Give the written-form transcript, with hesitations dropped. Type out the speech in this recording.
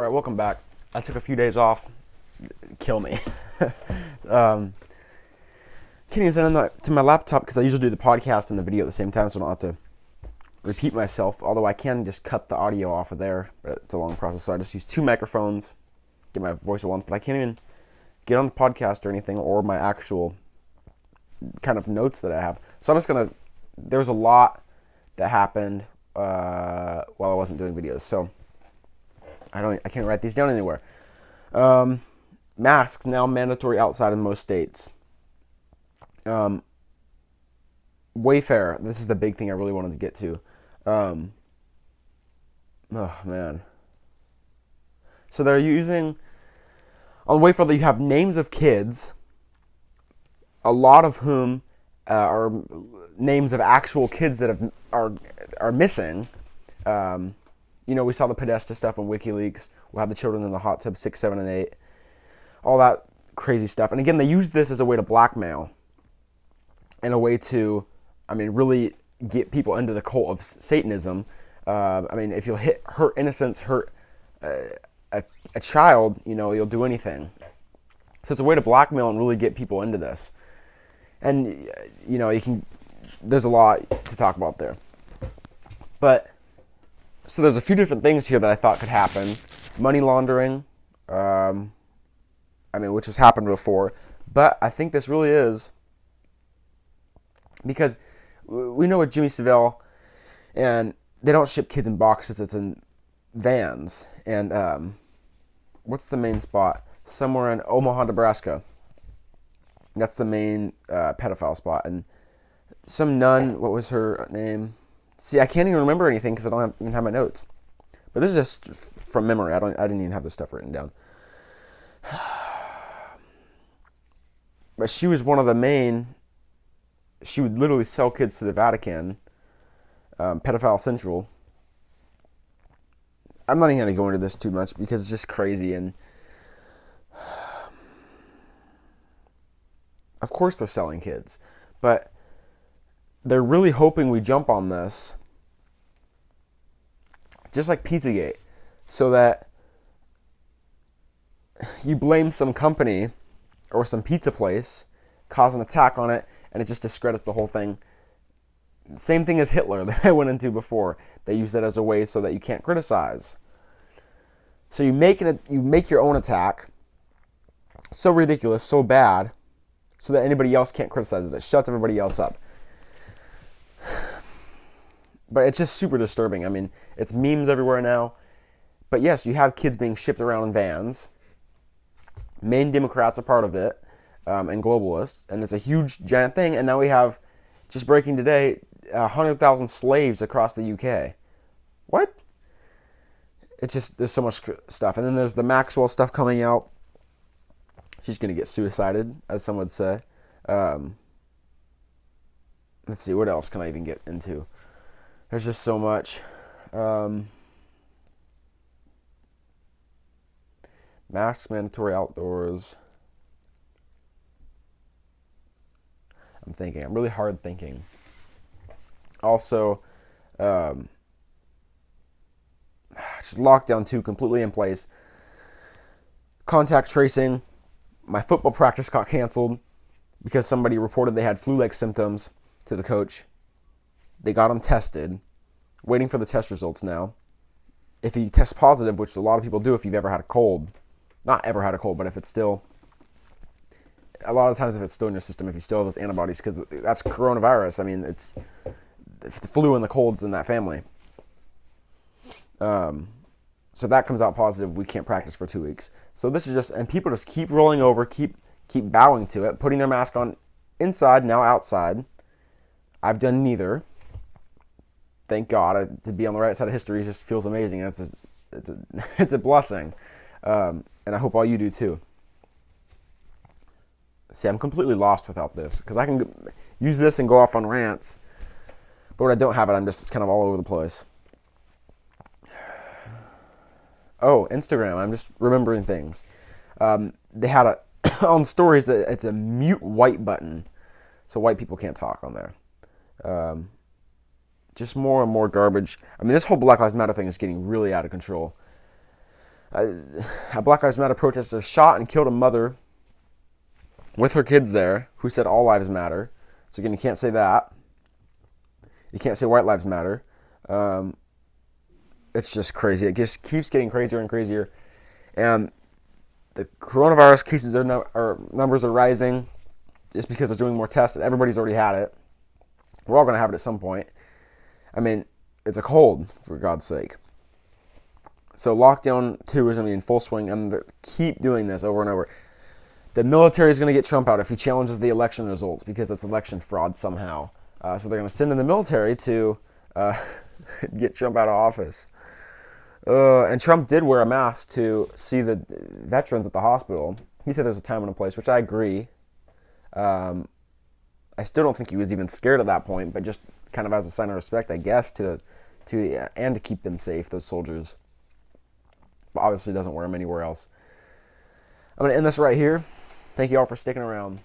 Alright, welcome back. I took a few days off. Kill me. um, Can't even send it to my laptop because I usually do the podcast and the video at the same time, so I don't have to repeat myself. Although I can just cut the audio off of there, but it's a long process. So I just use two microphones, get my voice at once, but I can't even get on the podcast or anything, or my actual kind of notes that I have. So I'm just gonna. There was a lot that happened while I wasn't doing videos, so I can't write these down anywhere. Masks now mandatory outside in most states. Wayfair, this is the big thing I really wanted to get to. Oh man. So they're using on Wayfair, you have names of kids, a lot of whom are names of actual kids that are missing. We saw the Podesta stuff on WikiLeaks. We'll have the children in the hot tub 6, 7, and 8. All that crazy stuff. And again, they use this as a way to blackmail and a way to, really get people into the cult of Satanism. If you'll hurt innocence, hurt a child, you'll do anything. So it's a way to blackmail and really get people into this. And, there's a lot to talk about there. But, so there's a few different things here that I thought could happen. Money laundering, which has happened before. But I think this really is, because we know with Jimmy Savile, and they don't ship kids in boxes, it's in vans. And what's the main spot? Somewhere in Omaha, Nebraska. That's the main pedophile spot. And some nun, what was her name? See, I can't even remember anything because I don't even have my notes. But this is just from memory. I didn't even have this stuff written down. But she was one of the main. She would literally sell kids to the Vatican. Pedophile Central. I'm not even going to go into this too much because it's just crazy. And of course they're selling kids. But they're really hoping we jump on this, just like Pizzagate, so that you blame some company or some pizza place, cause an attack on it, and it just discredits the whole thing. Same thing as Hitler that I went into before. They use it as a way so that you can't criticize. So you make your own attack so ridiculous, so bad, so that anybody else can't criticize it. It shuts everybody else up. But it's just super disturbing. It's memes everywhere now. But yes, you have kids being shipped around in vans. Main Democrats are part of it, and globalists. And it's a huge, giant thing. And now we have, just breaking today, 100,000 slaves across the UK. What? It's just, there's so much stuff. And then there's the Maxwell stuff coming out. She's going to get suicided, as some would say. Let's see, what else can I even get into? There's just so much. Masks mandatory outdoors. I'm really hard thinking. Also, just lockdown 2 completely in place. Contact tracing. My football practice got canceled because somebody reported they had flu-like symptoms to the coach. They got him tested, waiting for the test results now. If he tests positive, which a lot of people do if you've ever had a cold, not ever had a cold, but if it's still, a lot of times if it's still in your system, if you still have those antibodies, because that's coronavirus. It's the flu and the colds in that family. So that comes out positive, we can't practice for 2 weeks. So this is just, and people just keep rolling over, keep bowing to it, putting their mask on inside, now outside. I've done neither. Thank God. To be on the right side of history just feels amazing. It's a blessing. And I hope all you do too. See, I'm completely lost without this because I can use this and go off on rants. But when I don't have it, I'm just kind of all over the place. Oh, Instagram. I'm just remembering things. They had on stories that it's a mute white button. So white people can't talk on there. Just more and more garbage. This whole Black Lives Matter thing is getting really out of control. A Black Lives Matter protester shot and killed a mother with her kids there who said all lives matter. So again, you can't say that. You can't say white lives matter. It's just crazy. It just keeps getting crazier and crazier. And the coronavirus cases numbers are rising just because they're doing more tests. Everybody's already had it. We're all going to have it at some point. I mean, it's a cold, for God's sake. So lockdown 2 is going to be in full swing, and they keep doing this over and over. The military is going to get Trump out if he challenges the election results because it's election fraud somehow. So they're going to send in the military to get Trump out of office. And Trump did wear a mask to see the veterans at the hospital. He said there's a time and a place, which I agree. I still don't think he was even scared at that point, but just kind of as a sign of respect, I guess, to keep them safe, those soldiers. But obviously doesn't wear them anywhere else. I'm going to end this right here. Thank you all for sticking around.